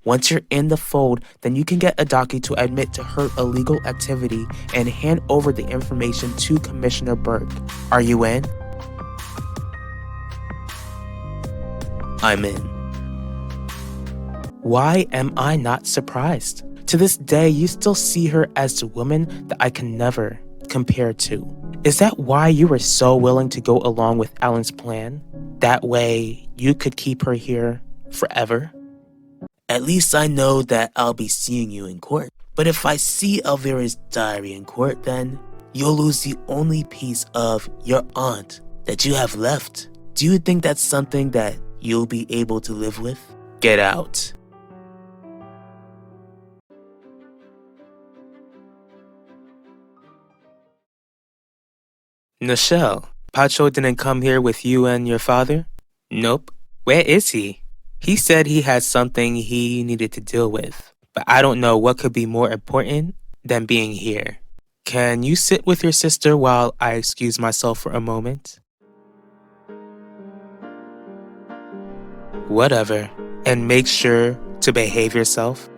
Once you're in the fold, then you can get Adaku to admit to her illegal activity and hand over the information to Commissioner Burke. Are you in? I'm in. Why am I not surprised? To this day, you still see her as a woman that I can never compare to. Is that why you were so willing to go along with Alan's plan? That way, you could keep her here forever? At least I know that I'll be seeing you in court. But if I see Elvira's diary in court, then you'll lose the only piece of your aunt that you have left. Do you think that's something that you'll be able to live with? Get out. Nichelle, Pacho didn't come here with you and your father? Nope. Where is he? He said he had something he needed to deal with, but I don't know what could be more important than being here. Can you sit with your sister while I excuse myself for a moment? Whatever. And make sure to behave yourself.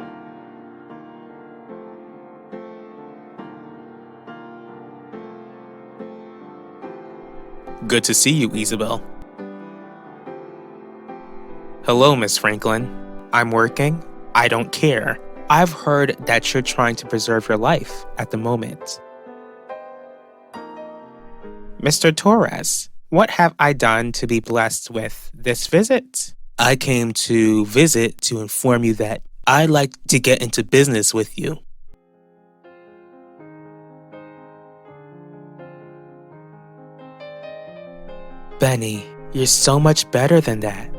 Good to see you, Isabel. Hello, Miss Franklin. I'm working. I don't care. I've heard that you're trying to preserve your life at the moment. Mr. Torres, what have I done to be blessed with this visit? I came to visit to inform you that I'd like to get into business with you. Benny, you're so much better than that.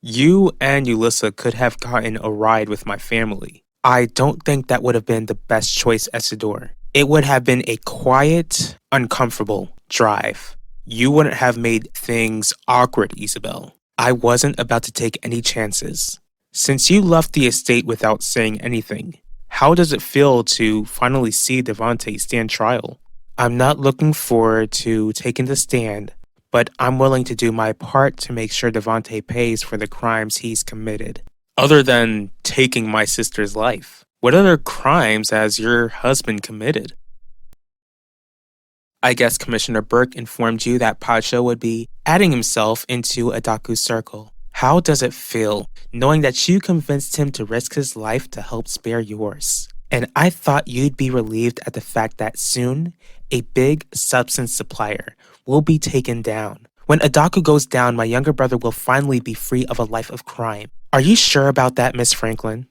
You and Ulissa could have gotten a ride with my family. I don't think that would have been the best choice, Isidore. It would have been a quiet, uncomfortable drive. You wouldn't have made things awkward, Isabel. I wasn't about to take any chances. Since you left the estate without saying anything, how does it feel to finally see Devante stand trial? I'm not looking forward to taking the stand, but I'm willing to do my part to make sure Devante pays for the crimes he's committed. Other than taking my sister's life, what other crimes has your husband committed? I guess Commissioner Burke informed you that Pacho would be adding himself into Adaku's circle. How does it feel knowing that you convinced him to risk his life to help spare yours? And I thought you'd be relieved at the fact that soon, a big substance supplier will be taken down. When Adaku goes down, my younger brother will finally be free of a life of crime. Are you sure about that, Miss Franklin?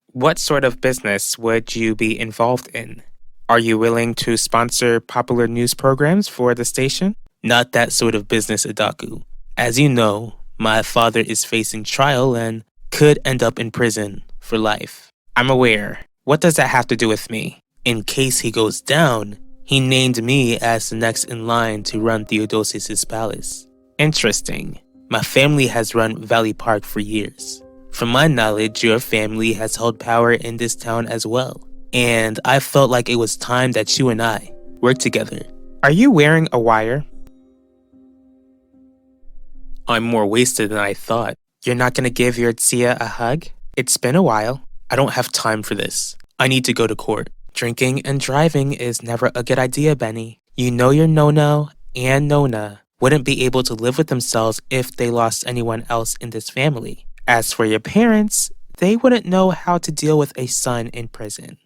What sort of business would you be involved in? Are you willing to sponsor popular news programs for the station? Not that sort of business, Adaku. As you know, my father is facing trial and could end up in prison for life. I'm aware. What does that have to do with me? In case he goes down, he named me as the next in line to run Theodosius' palace. Interesting. My family has run Valley Park for years. From my knowledge, your family has held power in this town as well. And I felt like it was time that you and I worked together. Are you wearing a wire? I'm more wasted than I thought. You're not gonna give your Tia a hug? It's been a while. I don't have time for this. I need to go to court. Drinking and driving is never a good idea, Benny. You know your Nono and Nona wouldn't be able to live with themselves if they lost anyone else in this family. As for your parents, they wouldn't know how to deal with a son in prison.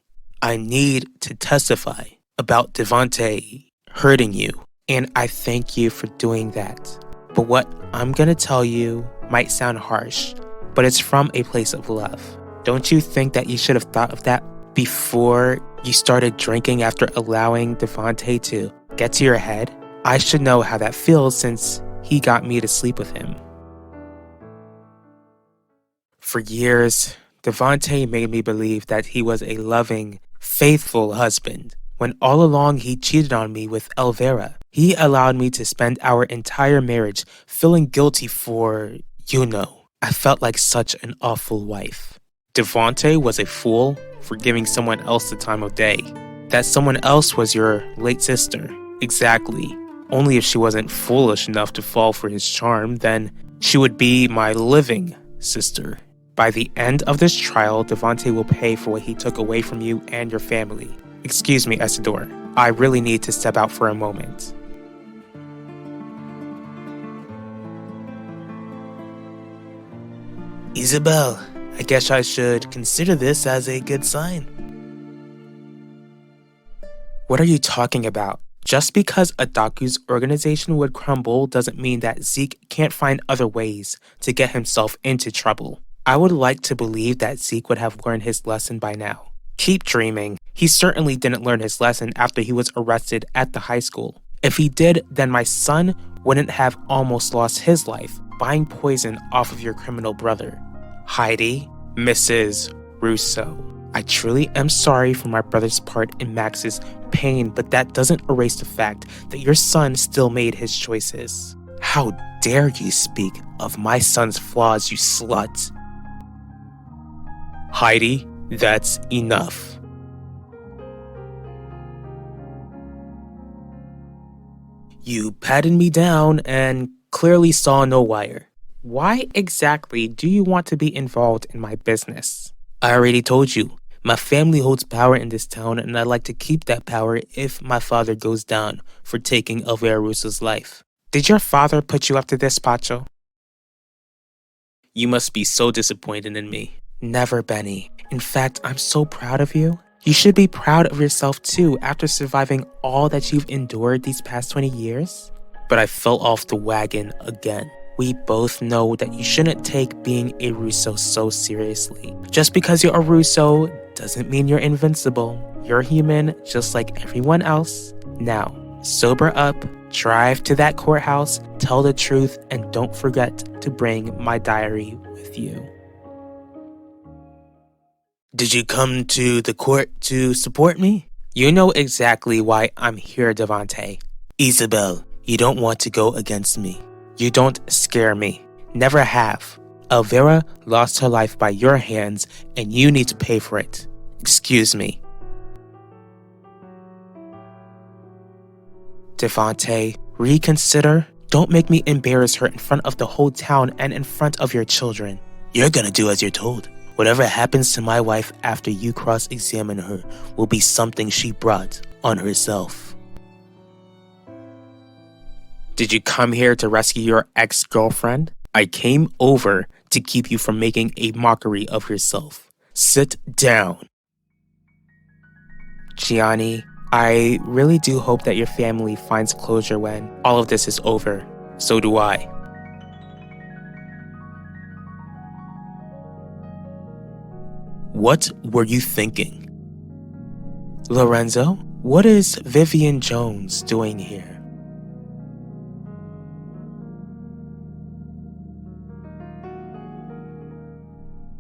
I need to testify about Devante hurting you, and I thank you for doing that. But what I'm gonna tell you might sound harsh, but it's from a place of love. Don't you think that you should have thought of that before you started drinking after allowing Devante to get to your head? I should know how that feels since he got me to sleep with him. For years, Devontae made me believe that he was a loving, faithful husband, when all along he cheated on me with Elvira. He allowed me to spend our entire marriage feeling guilty for, I felt like such an awful wife. Devontae was a fool for giving someone else the time of day. That someone else was your late sister. Exactly. Only if she wasn't foolish enough to fall for his charm, then she would be my living sister. By the end of this trial, Devontae will pay for what he took away from you and your family. Excuse me, Isidore. I really need to step out for a moment. Isabel, I guess I should consider this as a good sign. What are you talking about? Just because Adaku's organization would crumble doesn't mean that Zeke can't find other ways to get himself into trouble. I would like to believe that Zeke would have learned his lesson by now. Keep dreaming. He certainly didn't learn his lesson after he was arrested at the high school. If he did, then my son wouldn't have almost lost his life buying poison off of your criminal brother. Heidi, Mrs. Russo, I truly am sorry for my brother's part in Max's pain, but that doesn't erase the fact that your son still made his choices. How dare you speak of my son's flaws, you slut? Heidi, that's enough. You patted me down and clearly saw no wire. Why exactly do you want to be involved in my business? I already told you, my family holds power in this town and I'd like to keep that power if my father goes down for taking Elvira Russo's life. Did your father put you up to this, Pacho? You must be so disappointed in me. Never, Benny. In fact, I'm so proud of you. You should be proud of yourself too after surviving all that you've endured these past 20 years. But I fell off the wagon again. We both know that you shouldn't take being a Russo so seriously. Just because you're a Russo doesn't mean you're invincible. You're human just like everyone else. Now, sober up, drive to that courthouse, tell the truth, and don't forget to bring my diary with you. Did you come to the court to support me? You know exactly why I'm here, Devontae. Isabel, you don't want to go against me. You don't scare me. Never have. Elvira lost her life by your hands, and you need to pay for it. Excuse me. Devontae, reconsider. Don't make me embarrass her in front of the whole town and in front of your children. You're gonna do as you're told. Whatever happens to my wife after you cross-examine her will be something she brought on herself. Did you come here to rescue your ex-girlfriend? I came over to keep you from making a mockery of yourself. Sit down. Gianni, I really do hope that your family finds closure when all of this is over. So do I. What were you thinking? Lorenzo, what is Vivian Jones doing here?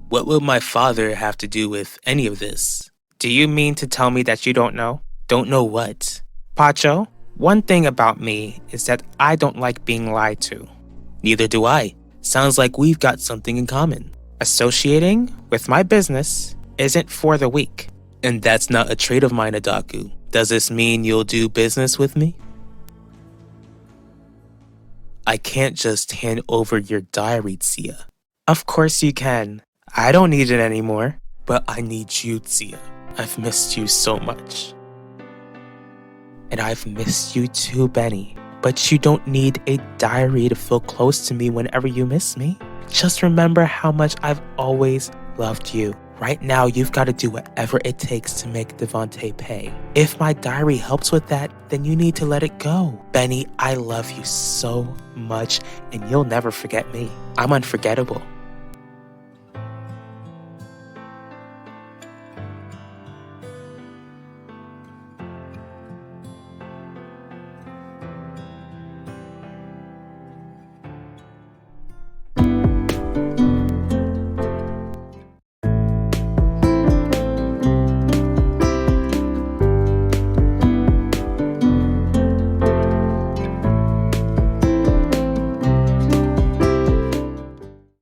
What will my father have to do with any of this? Do you mean to tell me that you don't know? Don't know what? Pacho, one thing about me is that I don't like being lied to. Neither do I. Sounds like we've got something in common. Associating with my business isn't for the weak. And that's not a trait of mine, Adaku. Does this mean you'll do business with me? I can't just hand over your diary, Tzia. Of course you can. I don't need it anymore. But I need you, Tzia. I've missed you so much. And I've missed you too, Benny. But you don't need a diary to feel close to me whenever you miss me. Just remember how much I've always loved you. Right now, you've got to do whatever it takes to make Devontae pay. If my diary helps with that, then you need to let it go. Benny, I love you so much, and you'll never forget me. I'm unforgettable.